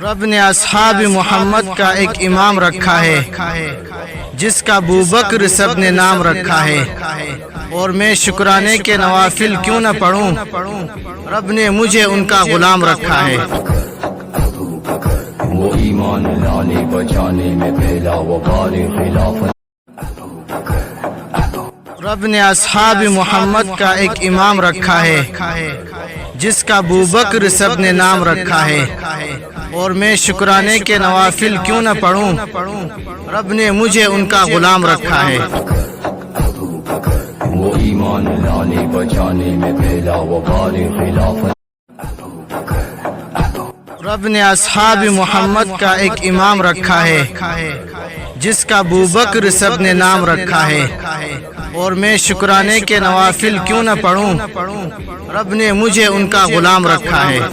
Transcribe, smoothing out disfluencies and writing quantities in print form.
رب نے اصحاب محمد کا ایک امام رکھا ہے جس کا ابو بکر سب نے نام رکھا ہے، اور میں شکرانے کے نوافل کیوں نہ پڑھوں، رب نے مجھے ان کا غلام رکھا ہے۔ وہ ایمان لانے بچانے میں پہلا وقار خلافت۔ رب نے اصحاب محمد کا ایک امام رکھا ہے جس کا ابو بکر سب نے نام رکھا ہے، اور میں شکرانے کے نوافل کیوں نہ پڑھوں، رب نے مجھے ان کا غلام رکھا ہے۔ وہ ایمان لانے بچانے میں پہلا وقار خلافت۔ رب نے اصحاب محمد کا ایک امام رکھا ہے جس کا ابو بکر سب نے نام رکھا ہے، اور میں شکرانے کے نوافل کیوں نہ پڑھوں، رب نے مجھے ان کا غلام رکھا ہے۔